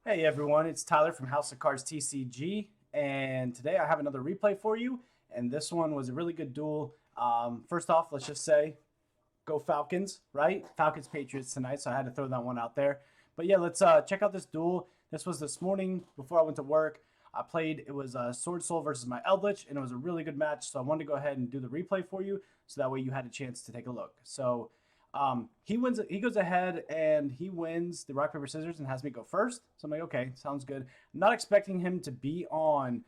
Hey everyone, it's Tyler from House of Cards TCG, and today I have another replay for you. And this one was a really good duel. First off, let's just say go Falcons, right? Falcons Patriots tonight, so I had to throw that one out there. But yeah, let's check out this duel. This was this morning before I went to work. I played, it was Swordsoul versus my Eldlich, and it was a really good match. So I wanted to go ahead and do the replay for you, so that way you had a chance to take a look. So he wins. He goes ahead and he wins the rock paper scissors and has me go first. So I'm like, okay, sounds good. I'm not expecting him to be on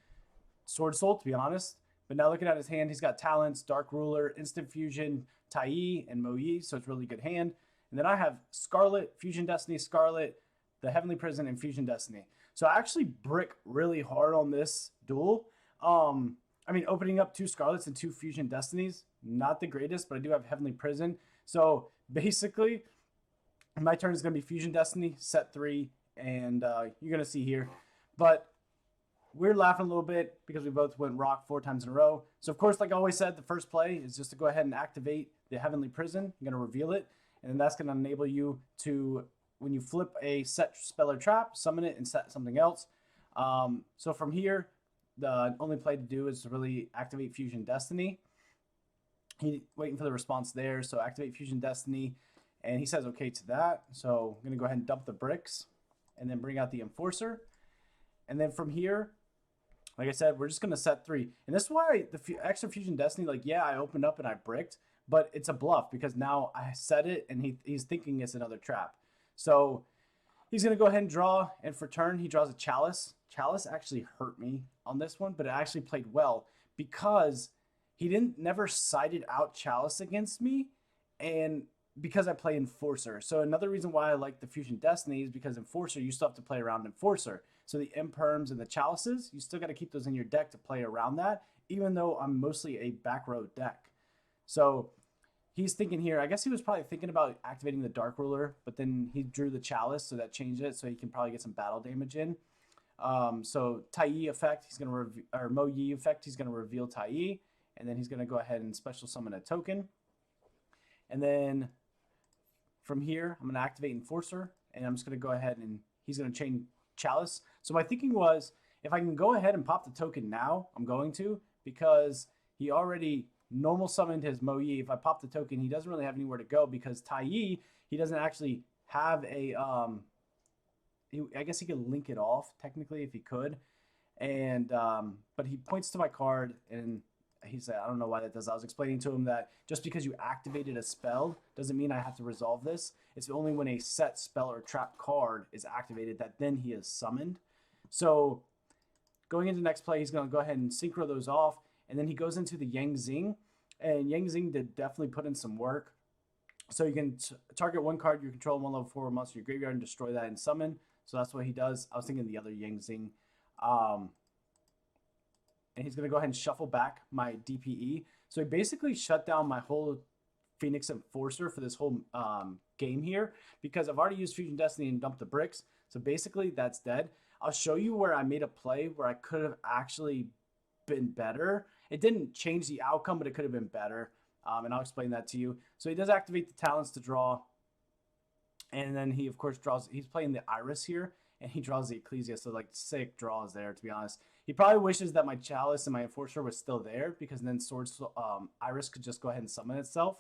Swordsoul, to be honest. But now looking at his hand, he's got talents, Dark Ruler, Instant Fusion, Tenyi, and Moyi. So it's a really good hand. And then I have Scarlet, Fusion Destiny, Scarlet, the Heavenly Prison, and Fusion Destiny. So I actually brick really hard on this duel. I mean, opening up 2 Scarlets and 2 Fusion Destinies, not the greatest, but I do have Heavenly Prison. So basically, my turn is going to be Fusion Destiny, set 3, and you're going to see here. But we're laughing a little bit because we both went rock 4 times in a row. So, of course, like I always said, the first play is just to go ahead and activate the Heavenly Prison. You're going to reveal it, and then that's going to enable you to, when you flip a set spell or trap, summon it and set something else. So from here, the only play to do is to really activate Fusion Destiny. He's waiting for the response there, so activate Fusion Destiny, and he says okay to that. So I'm going to go ahead and dump the bricks, and then bring out the Enforcer. And then from here, like I said, we're just going to set 3. And this is why the extra Fusion Destiny, like, yeah, I opened up and I bricked, but it's a bluff because now I set it, and he's thinking it's another trap. So he's going to go ahead and draw, and for turn, he draws a Chalice. Chalice actually hurt me on this one, but it actually played well because he never sided out Chalice against me, and because I play Enforcer. So another reason why I like the Fusion Destiny is because Enforcer, you still have to play around Enforcer. So the Imperms and the Chalices, you still got to keep those in your deck to play around that, even though I'm mostly a back row deck. So he's thinking here, I guess he was probably thinking about activating the Dark Ruler, but then he drew the Chalice, so that changed it, so he can probably get some battle damage in. So Tenyi effect, he's going to, or Moyi effect, he's going to reveal Tenyi. And then he's going to go ahead and special summon a token. And then from here, I'm going to activate Enforcer. And I'm just going to go ahead and he's going to chain Chalice. So my thinking was, if I can go ahead and pop the token now, I'm going to. Because he already normal summoned his Moyi. If I pop the token, he doesn't really have anywhere to go. Because Tenyi, he doesn't actually have a... I guess he could link it off, technically, if he could. And but he points to my card, and he said, I don't know why that does. I was explaining to him that just because you activated a spell doesn't mean I have to resolve this. It's only when a set spell or trap card is activated that then he is summoned. So going into the next play, he's going to go ahead and synchro those off. And then he goes into the Yang Zing. And Yang Zing did definitely put in some work. So you can target one card you control, one level 4 monster in your graveyard, and destroy that and summon. So that's what he does. I was thinking the other Yang Zing. And he's going to go ahead and shuffle back my DPE. So he basically shut down my whole Phoenix Enforcer for this whole game here, because I've already used Fusion Destiny and dumped the bricks. So basically that's dead. I'll show you where I made a play where I could have actually been better. It didn't change the outcome, but it could have been better. And I'll explain that to you. So he does activate the talents to draw. And then he, of course, draws. He's playing the Iris here, and he draws the Ecclesia. So, like, sick draws there, to be honest. He probably wishes that my Chalice and my Enforcer was still there, because then Iris could just go ahead and summon itself.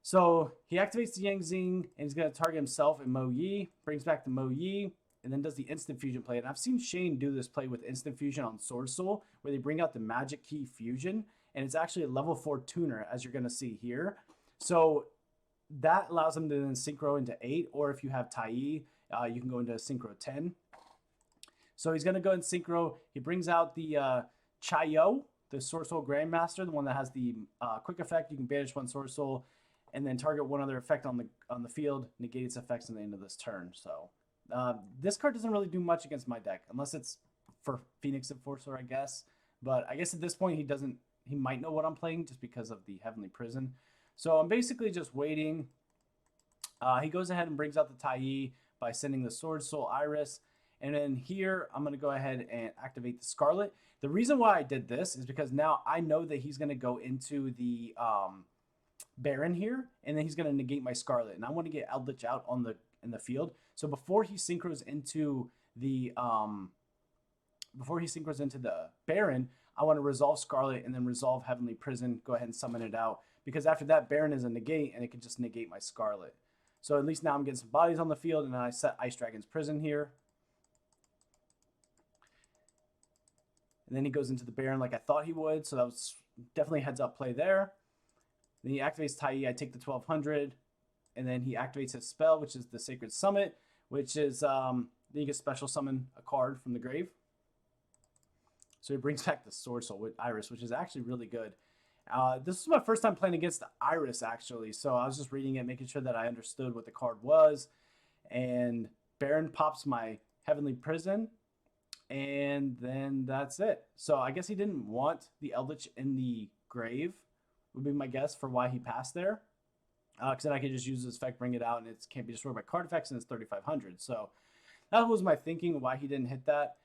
So he activates the Yang Zing, and he's going to target himself and Moyi, brings back the Moyi, and then does the Instant Fusion play. And I've seen Shane do this play with Instant Fusion on Swordsoul, where they bring out the Magic Key Fusion, and it's actually a level 4 tuner, as you're going to see here. So that allows him to then synchro into 8, or if you have Tenyi, you can go into synchro 10. So he's going to go and synchro. He brings out the Yugioh, the Swordsoul Grandmaster, the one that has the quick effect. You can banish one Swordsoul and then target one other effect on the field, negate its effects in the end of this turn. So this card doesn't really do much against my deck, unless it's for Phoenix Enforcer, I guess. But I guess at this point he might know what I'm playing just because of the Heavenly Prison. So I'm basically just waiting. He goes ahead and brings out the Tenyi by sending the Swordsoul Iris. And then here, I'm going to go ahead and activate the Scarlet. The reason why I did this is because now I know that he's going to go into the Baron here, and then he's going to negate my Scarlet. And I want to get Eldlich out on the in the field. So before he synchros into the Baron, I want to resolve Scarlet and then resolve Heavenly Prison, go ahead and summon it out, because after that Baron is a negate and it can just negate my Scarlet. So at least now I'm getting some bodies on the field, and then I set Ice Dragon's Prison here. And then he goes into the Baron like I thought he would, so that was definitely a heads up play there. Then he activates Tenyi, I take the 1200, and then he activates his spell, which is the Sacred Summit, which is, then you can special summon a card from the grave. So he brings back the Swordsoul with Iris, which is actually really good. This is my first time playing against the Iris, actually, so I was just reading it, making sure that I understood what the card was. And Baron pops my Heavenly Prison, and then that's it. So I guess he didn't want the Eldlich in the grave, would be my guess for why he passed there. Because then I could just use this effect, bring it out, and it can't be destroyed by card effects, and it's 3,500. So that was my thinking, why he didn't hit that.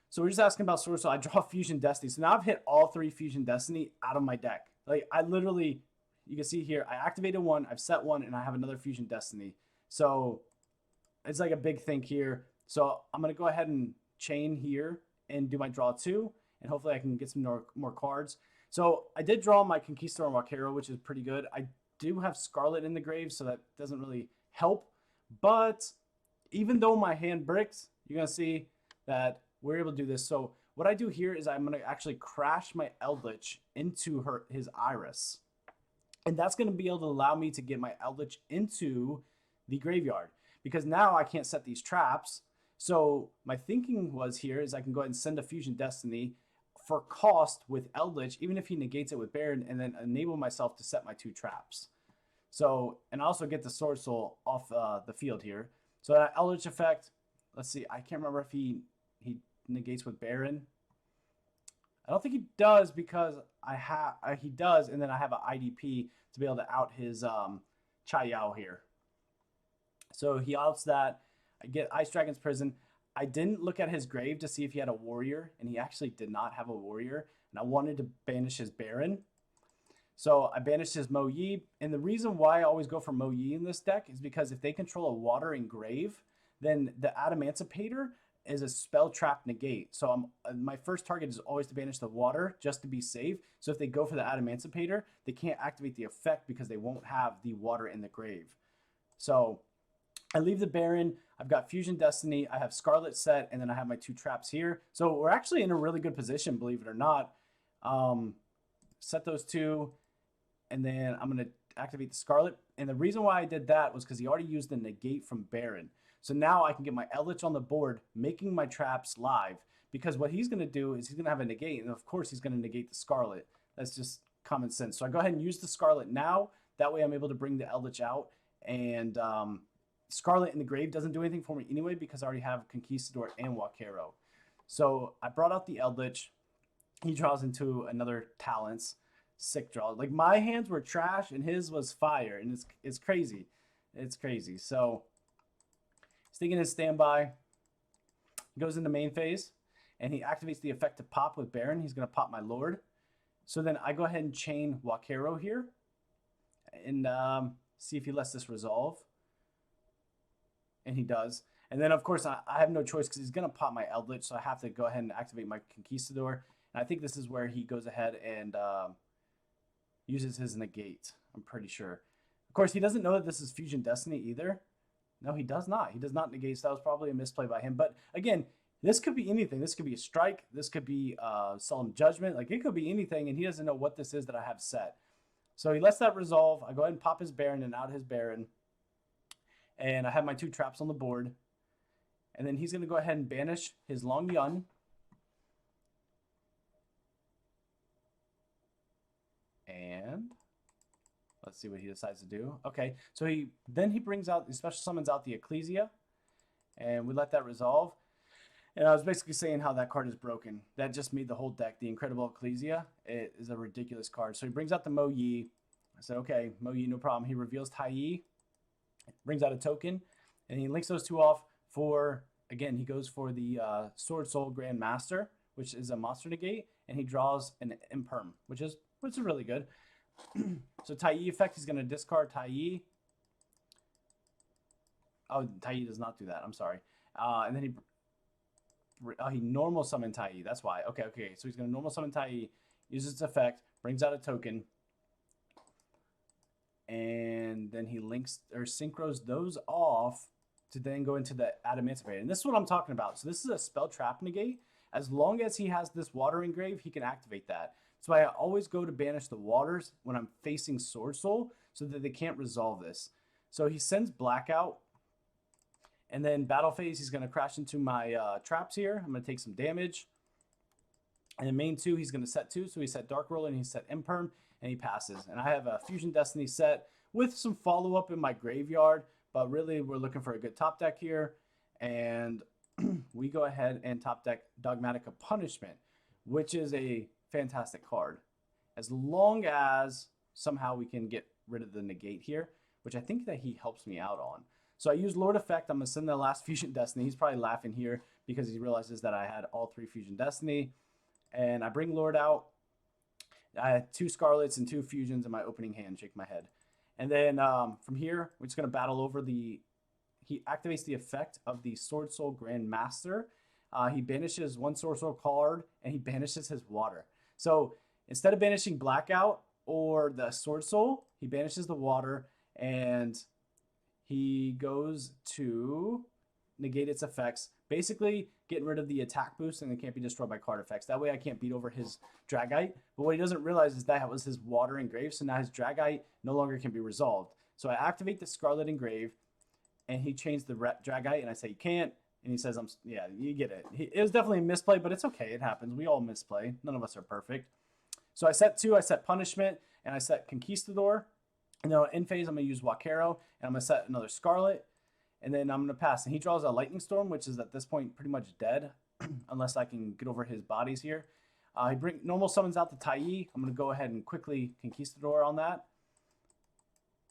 So we're just asking about Swordsoul. I draw Fusion Destiny. So now I've hit all 3 Fusion Destiny out of my deck. Like, I literally, you can see here, I activated 1, I've set 1, and I have another Fusion Destiny. So it's like a big thing here. So I'm going to go ahead and chain here and do my draw 2, and hopefully I can get some more cards. So I did draw my Conquistador and Wakero, which is pretty good. I do have Scarlet in the grave, so that doesn't really help. But even though my hand bricks, you're going to see that we're able to do this. So what I do here is I'm going to actually crash my Eldlich into his Iris. And that's going to be able to allow me to get my Eldlich into the graveyard, because now I can't set these traps. So my thinking was here is I can go ahead and send a Fusion Destiny for cost with Eldlich, even if he negates it with Baron, and then enable myself to set my 2 traps. So, and also get the Swordsoul off the field here. So that Eldlich effect, let's see, I can't remember if he negates with Baron. I don't think he does, because he does, and then I have an IDP to be able to out his Chaoyao here. So he outs that. I get Ice Dragon's Prison. I didn't look at his grave to see if he had a warrior, and he actually did not have a warrior, and I wanted to banish his Baron. So I banished his Mo Yi, and the reason why I always go for Mo Yi in this deck is because if they control a water and grave, then the Adamancipator is a spell trap negate. So my first target is always to banish the water just to be safe. So if they go for the Adamancipator, they can't activate the effect because they won't have the water in the grave. So I leave the Baron. I've got Fusion Destiny. I have Scarlet set, and then I have my 2 traps here. So we're actually in a really good position, believe it or not. Set those 2, and then I'm going to activate the Scarlet. And the reason why I did that was because he already used the negate from Baron. So now I can get my Eldlich on the board, making my traps live. Because what he's going to do is he's going to have a negate, and of course he's going to negate the Scarlet. That's just common sense. So I go ahead and use the Scarlet now. That way I'm able to bring the Eldlich out. And Scarlet in the grave doesn't do anything for me anyway, because I already have Conquistador and Wakero. So I brought out the Eldlich. He draws into another Talents. Sick draw. Like, my hands were trash and his was fire, and it's crazy. It's crazy. So he's taking his standby. He goes into main phase, and he activates the effect to pop with Baron. He's going to pop my Lord. So then I go ahead and chain Wakero here and see if he lets this resolve. And he does. And then, of course, I have no choice because he's going to pop my Eldlich, so I have to go ahead and activate my Conquistador. And I think this is where he goes ahead and uses his negate, I'm pretty sure. Of course, he doesn't know that this is Fusion Destiny either. No, he does not. He does not negate, so that was probably a misplay by him. But, again, this could be anything. This could be a strike. This could be Solemn Judgment. Like, it could be anything, and he doesn't know what this is that I have set. So he lets that resolve. I go ahead and pop his Baron and out his Baron. And I have my 2 traps on the board. And then he's going to go ahead and banish his Long Yun. And let's see what he decides to do. Okay, so he brings out, he special summons out the Ecclesia. And we let that resolve. And I was basically saying how that card is broken. That just made the whole deck. The Incredible Ecclesia, it is a ridiculous card. So he brings out the Mo Yi. I said, okay, Mo Yi, no problem. He reveals Tenyi. Brings out a token, and he links those 2 off for, again, he goes for the Swordsoul Grand Master, which is a monster negate, and he draws an Imperm, which is really good. So Tenyi effect, he's going to discard Tenyi. Oh, Tenyi does not do that. I'm sorry. And then he normal summon Tenyi. That's why. Okay, okay. So he's gonna normal summon Tenyi, uses its effect, brings out a token, and then he links or synchros those off to then go into the Adamantivator. And this is what I'm talking about. So this is a spell trap negate. As long as he has this water engrave, he can activate that. That's why I always go to banish the waters when I'm facing Swordsoul so that they can't resolve this. So he sends Blackout, and then battle phase, he's going to crash into my traps here. I'm going to take some damage. And in main 2, he's going to set 2. So he set Dark Roller and he set Imperm, and he passes. And I have a Fusion Destiny set with some follow-up in my graveyard. But really, we're looking for a good top deck here. And we go ahead and top deck Dogmatika Punishment, which is a fantastic card. As long as somehow we can get rid of the negate here, which I think that he helps me out on. So I use Lord Effect. I'm going to send the last Fusion Destiny. He's probably laughing here because he realizes that I had all 3 Fusion Destiny. And I bring Lord out. I had 2 Scarlets and 2 Fusions in my opening hand. Shake my head. And then from here, we're just going to battle over the... He activates the effect of the Swordsoul Grandmaster. He banishes 1 Swordsoul card, and he banishes his water. So instead of banishing Blackout or the Swordsoul, he banishes the water, and he goes to negate its effects, basically getting rid of the attack boost, and it can't be destroyed by card effects. That way I can't beat over his Dragite. But what he doesn't realize is that was his water engrave, so now his Dragite no longer can be resolved. So I activate the Scarlet Engrave, and he changed the Dragite, and I say, you can't. And he says, yeah, you get it. It was definitely a misplay, but it's okay. It happens. We all misplay. None of us are perfect. So I set 2. I set Punishment, and I set Conquistador. And then in phase, I'm going to use Wakero, and I'm going to set another Scarlet. And then I'm going to pass. And he draws a Lightning Storm, which is at this point pretty much dead, unless I can get over his bodies here. He normal summons out the Tenyi. I'm going to go ahead and quickly Conquistador on that.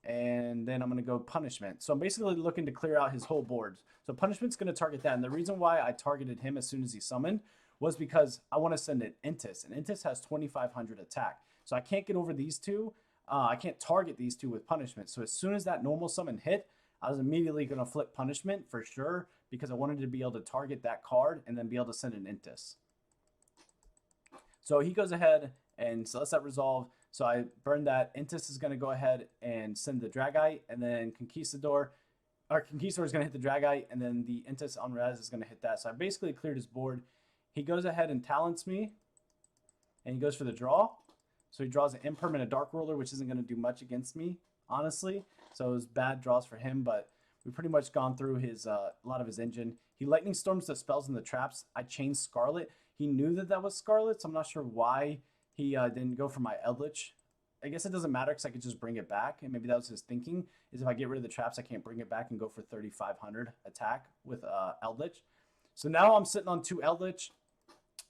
And then I'm going to go Punishment. So I'm basically looking to clear out his whole board. So Punishment's going to target that. And the reason why I targeted him as soon as he summoned was because I want to send an Intis. And Intis has 2,500 attack. So I can't get over these 2. I can't target these 2 with Punishment. So as soon as that normal summon hit, I was immediately going to flip Punishment for sure because I wanted to be able to target that card and then be able to send an Intis. So he goes ahead and so lets that resolve. So I burn that. Intis is going to go ahead and send the Dragite, and then Conquistador is going to hit the Dragite, and then the Intis on res is going to hit that. So I basically cleared his board. He goes ahead and talents me, and he goes for the draw. So he draws an Imperm and a Dark Roller, which isn't going to do much against me, honestly. So it was bad draws for him, but we've pretty much gone through his a lot of his engine. He Lightning Storms the spells and the traps. I chained Scarlet. He knew that that was Scarlet, so I'm not sure why he didn't go for my Eldlich. I guess it doesn't matter because I could just bring it back, and maybe that was his thinking, is if I get rid of the traps, I can't bring it back and go for 3,500 attack with Eldlich. So now I'm sitting on 2 Eldlich.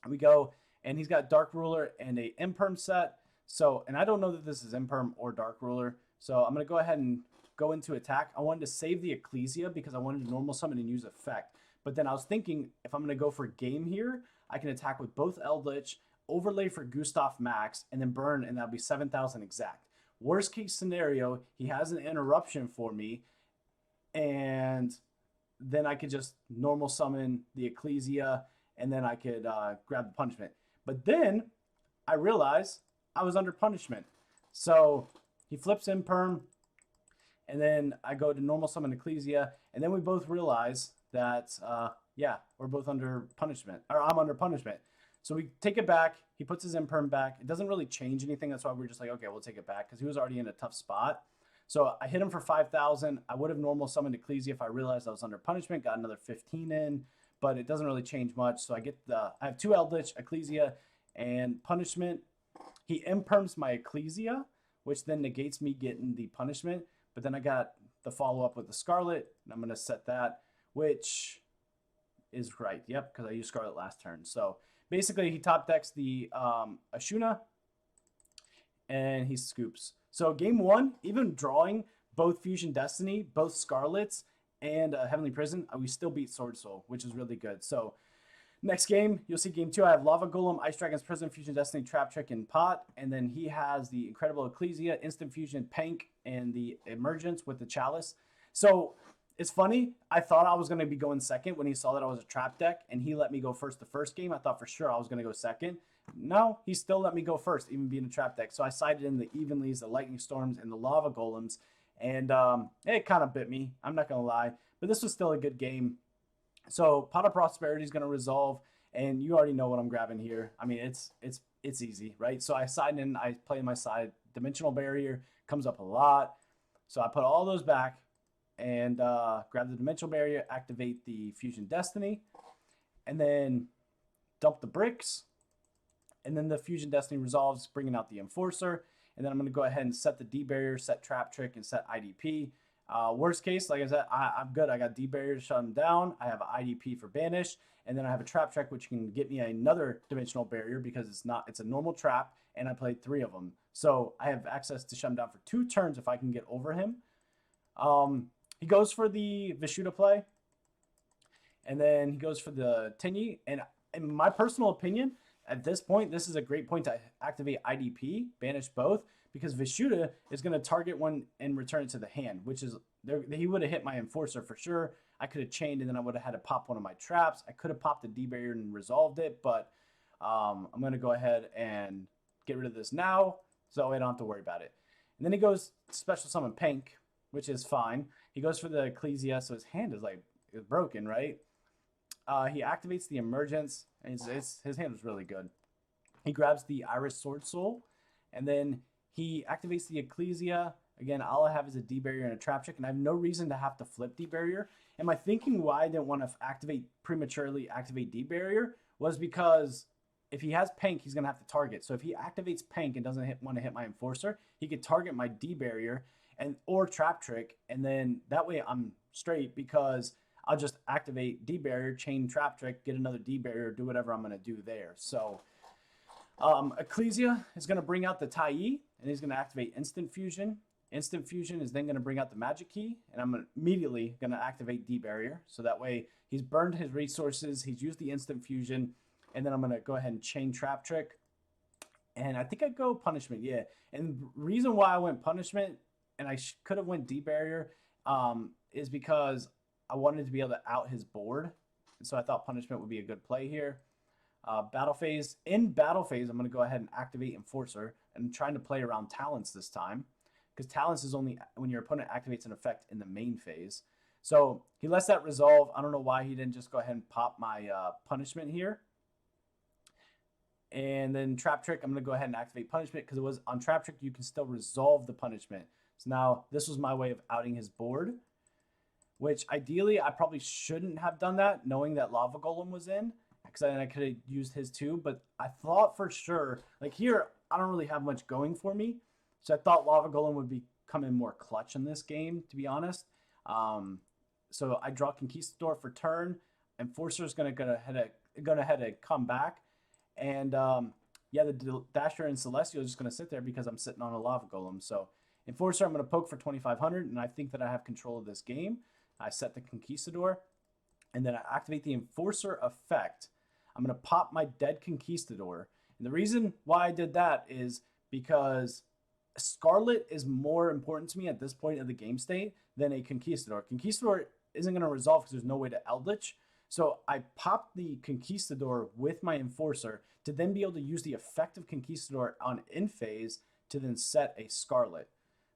We go, and he's got Dark Ruler and a Imperm set. So, and I don't know that this is Imperm or Dark Ruler. So I'm going to go ahead and go into attack. I wanted to save the Ecclesia because I wanted to normal summon and use effect. But then I was thinking, if I'm going to go for game here, I can attack with both Eldlich, overlay for Gustav Max, and then burn, and that'll be 7,000 exact. Worst case scenario, he has an interruption for me, and then I could just normal summon the Ecclesia, and then I could grab the Punishment. But then I realized I was under Punishment. So he flips Imperm, and then I go to normal summon Ecclesia, and then we both realize that, yeah, we're both under Punishment, or I'm under Punishment. So we take it back. He puts his Imperm back. It doesn't really change anything. That's why we're just like, okay, we'll take it back because he was already in a tough spot. So I hit him for 5,000. I would have normal summoned Ecclesia if I realized I was under Punishment. Got another 15 in, but it doesn't really change much. So I have 2 Eldlich, Ecclesia, and Punishment. He Imperms my Ecclesia, which then negates me getting the Punishment. But then I got the follow-up with the Scarlet, and I'm going to set that, which is right. Yep, because I used Scarlet last turn. So basically, he top decks the Ashuna, and he scoops. So game 1, even drawing both Fusion Destiny, both Scarlets, and Heavenly Prison, we still beat Swordsoul, which is really good. So next game, you'll see game 2. I have Lava Golem, Ice Dragon's Prison, Fusion Destiny, Trap Trick, and Pot. And then he has the Incredible Ecclesia, Instant Fusion, Pank, and the Emergence with the Chalice. So it's funny. I thought I was going to be going second when he saw that I was a trap deck, and he let me go first the first game. I thought for sure I was going to go second. No, he still let me go first, even being a trap deck. So I sided in the Evenlies, the Lightning Storms, and the Lava Golems, and it kind of bit me. I'm not going to lie. But this was still a good game. So Pot of Prosperity is going to resolve, and you already know what I'm grabbing here. I mean, it's easy, right? So I side in, I play my side. Dimensional Barrier comes up a lot. So I put all those back and grab the Dimensional Barrier, activate the Fusion Destiny, and then dump the bricks. And then the Fusion Destiny resolves, bringing out the Enforcer. And then I'm going to go ahead and set the D Barrier, set Trap Trick, and set IDP. Worst case, like I said, I'm good. I got D Barrier to shut him down. I have IDP for Banish. And then I have a Trap Trick, which can get me another Dimensional Barrier because it's a normal trap, and I played 3 of them. So I have access to shut him down for 2 turns if I can get over him. He goes for the Vishuddha play, and then he goes for the Tenyi. And in my personal opinion, at this point, this is a great point to activate IDP, banish both, because Vishuddha is going to target one and return it to the hand, which is, he would have hit my Enforcer for sure. I could have chained, and then I would have had to pop one of my traps. I could have popped the D Barrier and resolved it, but I'm going to go ahead and get rid of this now, so I don't have to worry about it. And then he goes special summon Pink, which is fine. He goes for the Ecclesia, so his hand is like broken, right? He activates the Emergence, and his hand was really good. He grabs the Iris Swordsoul, and then he activates the Ecclesia. Again, all I have is a D Barrier and a Trap Trick, and I have no reason to have to flip D Barrier. And my thinking why I didn't want to prematurely activate D Barrier was because if he has Pank, he's going to have to target. So if he activates Pank and doesn't want to hit my Enforcer, he could target my D Barrier or Trap Trick, and then that way I'm straight because I'll just activate D Barrier, chain Trap Trick, get another D Barrier, do whatever I'm going to do there. So Ecclesia is going to bring out the Tenyi, and he's going to activate Instant Fusion. Instant Fusion is then going to bring out the Magic Key, and I'm immediately going to activate D Barrier. So that way he's burned his resources, he's used the Instant Fusion, and then I'm going to go ahead and chain Trap Trick. And I think I'd go Punishment, yeah. And the reason why I went Punishment, and I could have went D Barrier, is because I wanted to be able to out his board. And so I thought Punishment would be a good play here. Battle phase. In battle phase, I'm going to go ahead and activate Enforcer. And I'm trying to play around Talents this time, because Talents is only when your opponent activates an effect in the main phase. So he lets that resolve. I don't know why he didn't just go ahead and pop my Punishment here. And then Trap Trick, I'm going to go ahead and activate Punishment, because it was on Trap Trick, you can still resolve the Punishment. So now this was my way of outing his board, which ideally I probably shouldn't have done that, knowing that Lava Golem was in, because then I could have used his too. But I thought for sure, like here, I don't really have much going for me. So I thought Lava Golem would come in more clutch in this game, to be honest. So I draw Conquistador for turn. Enforcer is going to head to come back. And yeah, the Dasher and Celestial is just going to sit there because I'm sitting on a Lava Golem. So Enforcer, I'm going to poke for 2,500, and I think that I have control of this game. I set the Conquistador, and then I activate the Enforcer effect. I'm going to pop my dead Conquistador. And the reason why I did that is because Scarlet is more important to me at this point of the game state than a Conquistador. Conquistador isn't going to resolve because there's no way to Eldlich. So I popped the Conquistador with my Enforcer to then be able to use the effect of Conquistador on in phase to then set a Scarlet.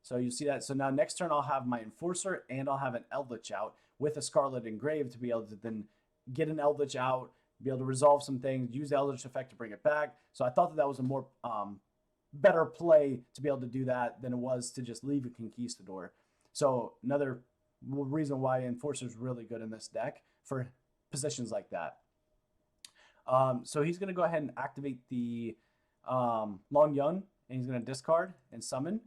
So you see that. So now next turn I'll have my Enforcer and I'll have an Eldlich out with a Scarlet engraved to be able to then get an Eldlich out, be able to resolve some things, use the Eldlich effect to bring it back. So I thought that was a more better play to be able to do that than it was to just leave a Conquistador. So another reason why Enforcer is really good in this deck for positions like that. So he's going to go ahead and activate the Long Yun, and he's going to discard and summon.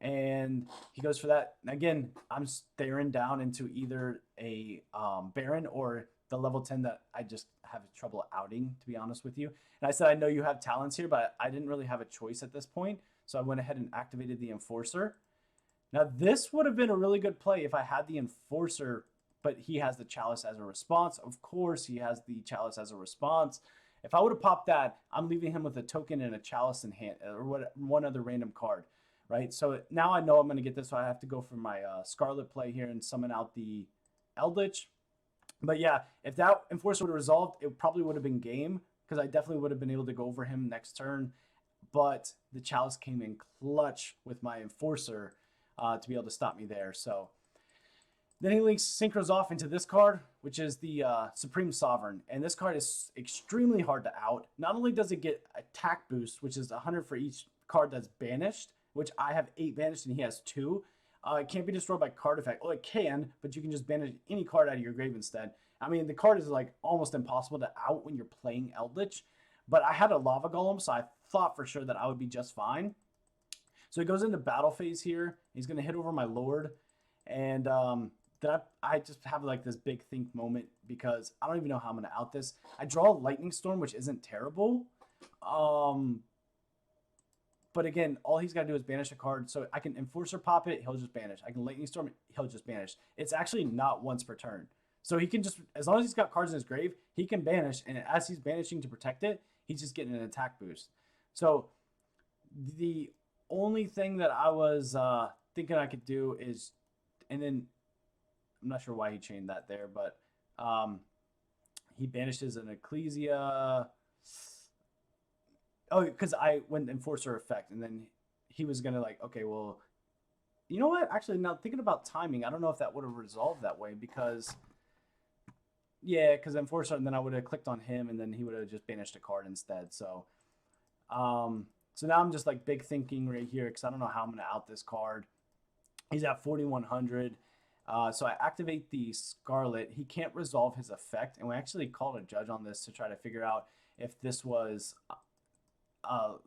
And he goes for that. Again, I'm staring down into either a Baron or the level 10 that I just have trouble outing, to be honest with you. And I said, I know you have talents here, but I didn't really have a choice at this point. So I went ahead and activated the Enforcer. Now, this would have been a really good play if I had the Enforcer, but he has the Chalice as a response. Of course, he has the Chalice as a response. If I would have popped that, I'm leaving him with a token and a Chalice in hand, or one other random card. Right, so now I know I'm going to get this, so I have to go for my Scarlet play here and summon out the Eldlich. But yeah, if that Enforcer would have resolved, it probably would have been game because I definitely would have been able to go over him next turn. But the Chalice came in clutch with my Enforcer to be able to stop me there. So then he links Synchros off into this card, which is the Supreme Sovereign. And this card is extremely hard to out. Not only does it get attack boost, which is 100 for each card that's banished, which I have 8 banished and he has 2. It can't be destroyed by card effect. Well, it can, but you can just banish any card out of your grave instead. I mean, the card is like almost impossible to out when you're playing Eldlich. But I had a Lava Golem, so I thought for sure that I would be just fine. So he goes into battle phase here. He's going to hit over my Lord. And then I just have like this big think moment because I don't even know how I'm going to out this. I draw a Lightning Storm, which isn't terrible. But again, all he's got to do is banish a card. So I can Enforcer pop it, he'll just banish. I can Lightning Storm it, he'll just banish. It's actually not once per turn. So he can just, as long as he's got cards in his grave, he can banish. And as he's banishing to protect it, he's just getting an attack boost. So the only thing that I was thinking I could do is, and then I'm not sure why he chained that there, but he banishes an Ecclesia. Oh, because I went Enforcer effect, and then he was going to like, okay, well, you know what? Actually, now thinking about timing, I don't know if that would have resolved that way because, yeah, because Enforcer, and then I would have clicked on him, and then he would have just banished a card instead. So, so now I'm just like big thinking right here because I don't know how I'm going to out this card. He's at 4,100. So I activate the Scarlet. He can't resolve his effect, and we actually called a judge on this to try to figure out if this was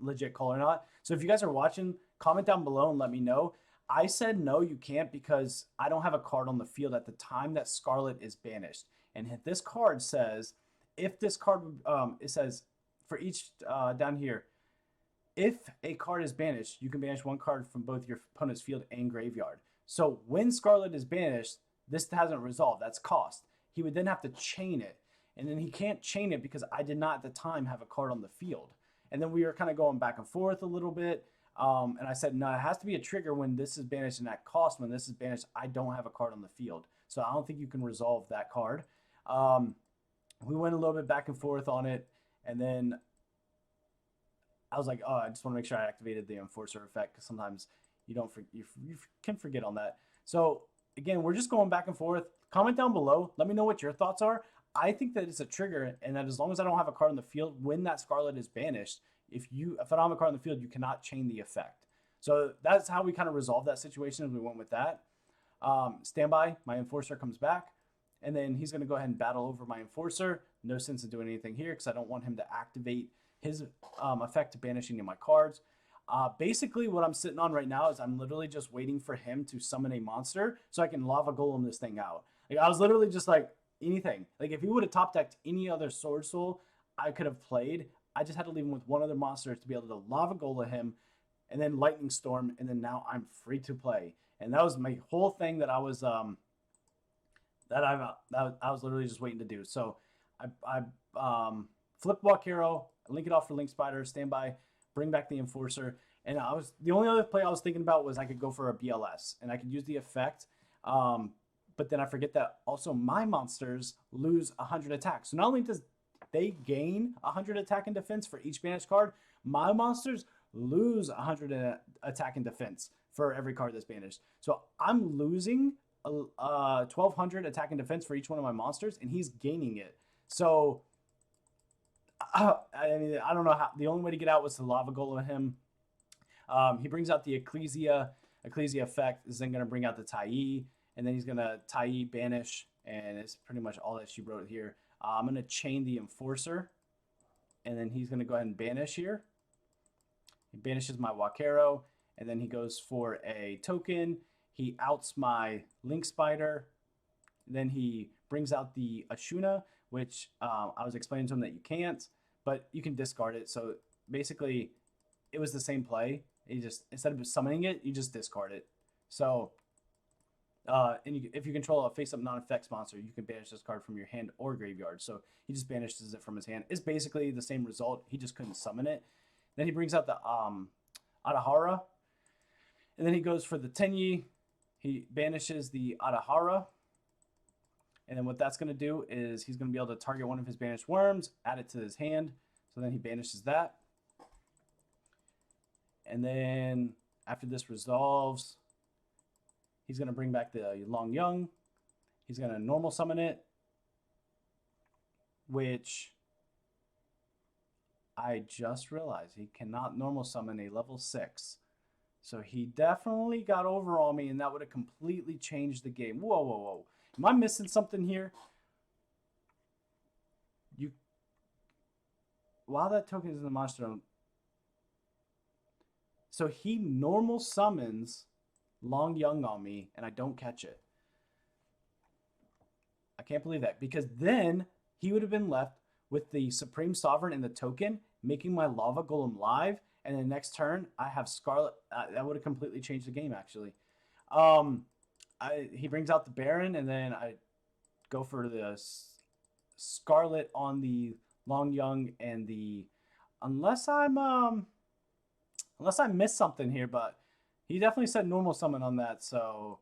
legit call or not. So if you guys are watching, comment down below and let me know. I said no, you can't because I don't have a card on the field at the time that Scarlet is banished. And this card says, if this card, it says for each down here, if a card is banished, you can banish one card from both your opponent's field and graveyard. So when Scarlet is banished, this hasn't resolved. That's cost. He would then have to chain it. And then he can't chain it because I did not at the time have a card on the field. And then we were kind of going back and forth a little bit. And I said, no, it has to be a trigger when this is banished and at cost. When this is banished, I don't have a card on the field. So I don't think you can resolve that card. We went a little bit back and forth on it. And then I was like, oh, I just want to make sure I activated the Enforcer effect because sometimes you can forget on that. So again, we're just going back and forth. Comment down below. Let me know what your thoughts are. I think that it's a trigger, and that as long as I don't have a card on the field, when that Scarlet is banished, if I don't have a card on the field, you cannot chain the effect. So that's how we kind of resolved that situation, as we went with that. Standby, my Enforcer comes back, and then he's going to go ahead and battle over my Enforcer. No sense in doing anything here because I don't want him to activate his effect to banish any of my cards. Basically, what I'm sitting on right now is I'm literally just waiting for him to summon a monster so I can Lava Golem this thing out. Like, I was literally just like, anything. Like, if he would have top decked any other Swordsoul I could have played, I just had to leave him with one other monster to be able to Lava Golem him and then Lightning Storm, and then now I'm free to play. And that was my whole thing that I was literally just waiting to do. So I flip Walk Hero, link it off for Link Spider, standby, bring back the Enforcer. And the only other play I was thinking about was I could go for a BLS and I could use the effect. But then I forget that also my monsters lose 100 attack. So not only does they gain 100 attack and defense for each banished card, my monsters lose 100 attack and defense for every card that's banished. So I'm losing 1,200 attack and defense for each one of my monsters, and he's gaining it. So I mean, I don't know how. The only way to get out was to Lava Golem him. He brings out the Ecclesia effect. Is then going to bring out the Tenyi. And then he's going to Tenyi banish, and it's pretty much all that she wrote here. I'm going to chain the Enforcer, and then he's going to go ahead and banish here. He banishes my Wakero, and then he goes for a token. He outs my Link Spider. Then he brings out the Ashuna, which I was explaining to him that you can't, but you can discard it. So basically, it was the same play. You just, instead of summoning it, you just discard it. So... if you control a face-up non-effects monster, you can banish this card from your hand or graveyard. So he just banishes it from his hand. It's basically the same result. He just couldn't summon it. Then he brings out the Adahara. And then he goes for the Tenyi. He banishes the Adahara. And then what that's going to do is he's going to be able to target one of his banished worms, add it to his hand. So then he banishes that. And then after this resolves, he's going to bring back the Long Young. He's going to normal summon it, which I just realized he cannot normal summon a level 6. So he definitely got over on me, and that would have completely changed the game. Whoa, whoa, whoa. Am I missing something here? While that token is in the monster zone. So he normal summons Long Young on me, and I don't catch it. I can't believe that, because then he would have been left with the Supreme Sovereign and the token, making my Lava Golem live, and then next turn I have Scarlet. That would have completely changed the game, actually. He brings out the Baron, and then I go for the Scarlet on the Long Young and the... Unless I missed something here, but he definitely said normal summon on that, so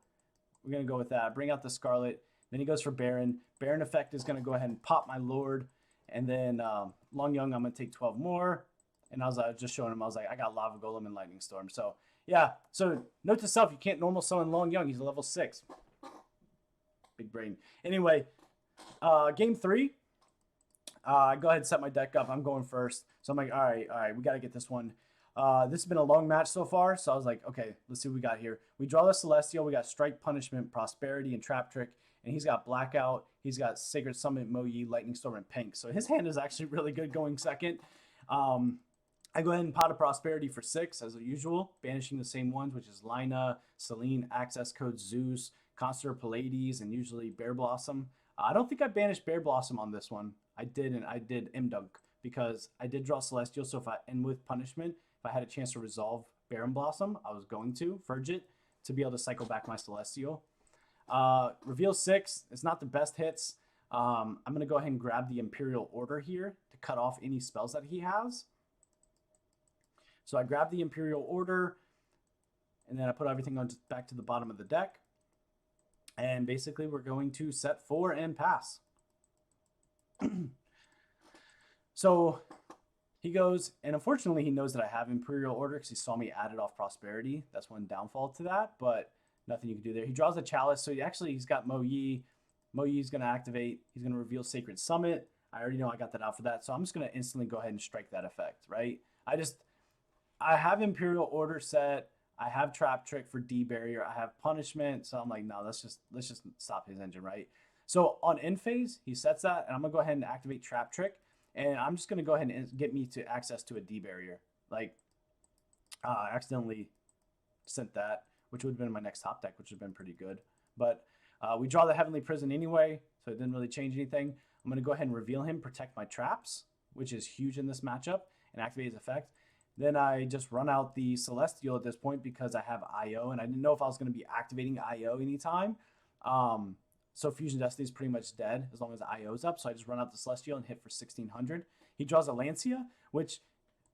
we're going to go with that. Bring out the Scarlet. Then he goes for Baron. Baron effect is going to go ahead and pop my Lord. And then Long Young, I'm going to take 12 more. And I was just showing him, I was like, I got Lava Golem and Lightning Storm. So, yeah. So, note to self, you can't normal summon Long Young. He's a level 6. Big brain. Anyway, game 3. I go ahead and set my deck up. I'm going first. So, I'm like, all right, we got to get this one. This has been a long match so far. So, I was like, okay, let's see what we got here. We draw the Celestial. We got Strike, Punishment, Prosperity, and Trap Trick. And he's got Blackout. He's got Sacred Summit, Mo Yi, Lightning Storm, and Pink. So his hand is actually really good going second. I go ahead and Pot of Prosperity for 6, as usual. Banishing the same ones, which is Lina, Selene, Access Code, Zeus, Conster, Pallades, and usually Bear Blossom. I don't think I banished Bear Blossom on this one. I did, and I did M-Dunk, because I did draw Celestial. So if I end with Punishment, if I had a chance to resolve Baron Blossom, I was going to Verge it to be able to cycle back my Celestial. Reveal 6. It's not the best hits. I'm going to go ahead and grab the Imperial Order here to cut off any spells that he has. So I grab the Imperial Order, and then I put everything on back to the bottom of the deck. And basically we're going to set 4 and pass. So he goes, and unfortunately he knows that I have Imperial Order because he saw me add it off Prosperity. That's one downfall to that, but nothing you can do there. He draws a Chalice, so he's got Mo Yi. Mo Yi's going to activate. He's going to reveal Sacred Summit. I already know I got that out for that, so I'm just going to instantly go ahead and strike that effect, right? I have Imperial Order set. I have Trap Trick for D Barrier. I have Punishment, so I'm like, no, let's just stop his engine, right? So on end phase, he sets that, and I'm going to go ahead and activate Trap Trick, and I'm just going to go ahead and get me to access to a D Barrier. Like, I accidentally sent that, which would have been my next top deck, which would have been pretty good. But we draw the Heavenly Prison anyway, so it didn't really change anything. I'm going to go ahead and reveal him, protect my traps, which is huge in this matchup, and activate his effect. Then I just run out the Celestial at this point because I have IO, and I didn't know if I was going to be activating IO anytime. So Fusion Destiny is pretty much dead as long as IO's up, so I just run out the Celestial and hit for 1600. He draws a Lancia, which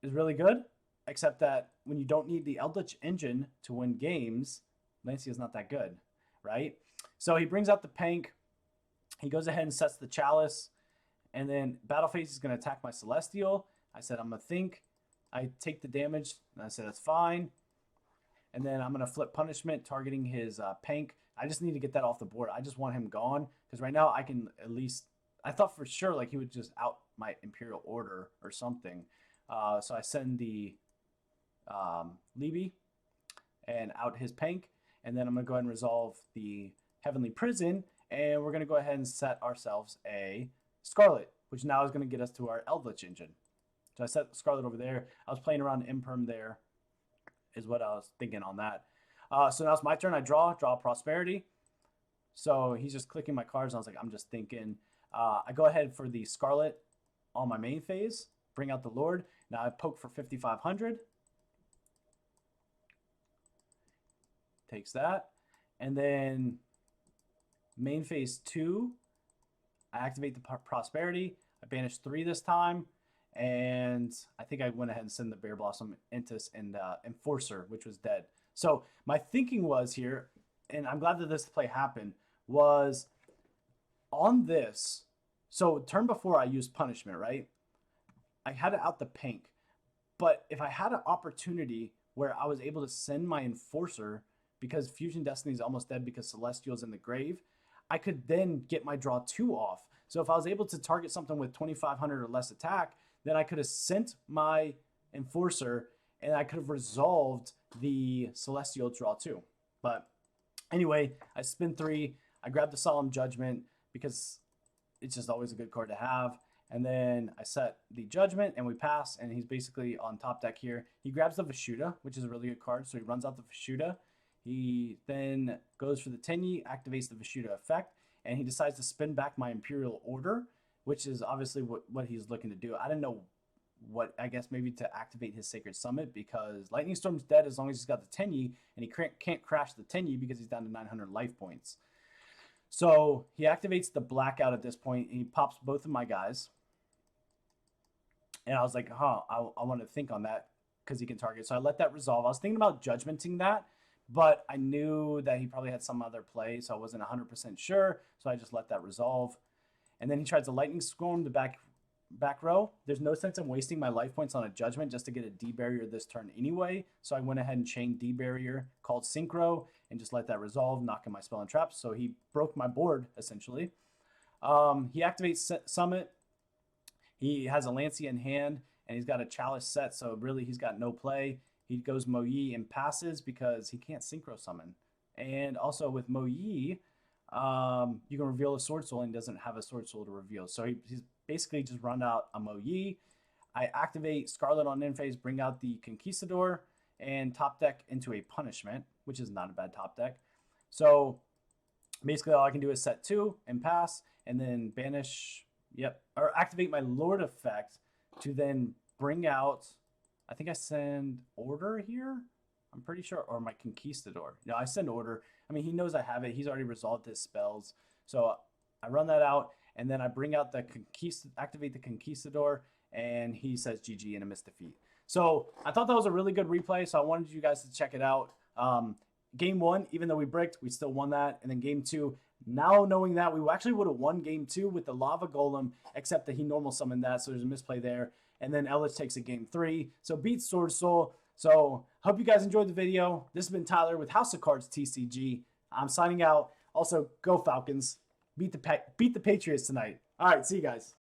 is really good, except that when you don't need the Eldlich engine to win games, Lancia is not that good, right? So he brings out the Pank. He goes ahead and sets the Chalice, and then Battle Phase is going to attack my Celestial. I said, I'm going to think. I take the damage, and I said, that's fine. And then I'm going to flip Punishment, targeting his Pank. I just need to get that off the board. I just want him gone, because right now I can at least... I thought for sure like he would just out my Imperial Order or something. So I send the Libby and out his Pank, and then I'm going to go ahead and resolve the Heavenly Prison, and we're going to go ahead and set ourselves a Scarlet, which now is going to get us to our Eldlich engine. So I set Scarlet over there. I was playing around Imperm there, is what I was thinking on that. So now it's my turn. I draw Prosperity. So he's just clicking my cards, and I was like, I'm just thinking. I go ahead for the Scarlet on my main phase, bring out the Lord. Now I poke for 5,500. Takes that. And then main phase 2, I activate the Prosperity. I banish 3 this time. And I think I went ahead and sent the Bear Blossom, Intis, and Enforcer, which was dead. So my thinking was here, and I'm glad that this play happened, was On this, so turn before I used punishment, right? I had it out the pink. But if I had an opportunity where I was able to send my Enforcer, because Fusion Destiny is almost dead because Celestial's in the grave, I could then get my draw 2 off. So if I was able to target something with 2,500 or less attack, then I could have sent my Enforcer and I could have resolved the Celestial draw 2. But anyway, I spin 3. I grab the Solemn Judgment because it's just always a good card to have. And then I set the Judgment and we pass, and he's basically on top deck here. He grabs the Vishuda, which is a really good card, so he runs out the Vishuda. He then goes for the Tenyi, activates the Vishuda effect, and he decides to spin back my Imperial Order, which is obviously what he's looking to do. I don't know what, I guess maybe to activate his Sacred Summit, because Lightning Storm's dead as long as he's got the Tenyi, and he can't crash the Tenyi because he's down to 900 life points. So he activates the Blackout at this point, and he pops both of my guys. And I was like, I want to think on that because he can target. So I let that resolve. I was thinking about judgmenting that, but I knew that he probably had some other play, so I wasn't 100% sure. So I just let that resolve. And then he tries to Lightning Storm the back row. There's no sense in wasting my life points on a Judgment just to get a D barrier this turn anyway. So I went ahead and chained D barrier, called Synchro, and just let that resolve, knocking my spell and traps. So he broke my board, essentially. He activates Summit. He has a Lancea in hand, and he's got a Chalice set, so really he's got no play. He goes Mo Yi and passes because he can't Synchro Summon. And also with Mo Yi, you can reveal a Swordsoul, and he doesn't have a Swordsoul to reveal. So he's basically just run out a Mo Yi. I activate Scarlet on end phase, bring out the Conquistador, and top deck into a Punishment, which is not a bad top deck. So basically all I can do is set 2 and pass, and then banish... Yep, or activate my Lord effect to then bring out, I think I send Order here, I'm pretty sure, or my Conquistador. No, I send Order. I mean, he knows I have it. He's already resolved his spells. So I run that out, and then I bring out the activate the Conquistador, and he says GG and a missed defeat. So I thought that was a really good replay, so I wanted you guys to check it out. Game 1, even though we bricked, we still won that. And then game 2, now knowing that, we actually would have won game 2 with the Lava Golem, except that he normal summoned that, so there's a misplay there. And then Eldlich takes a game 3, so beats Swordsoul. So hope you guys enjoyed the video. This has been Tyler with House of Cards TCG. I'm signing out. Also, go Falcons. Beat the Patriots tonight. All right, see you guys.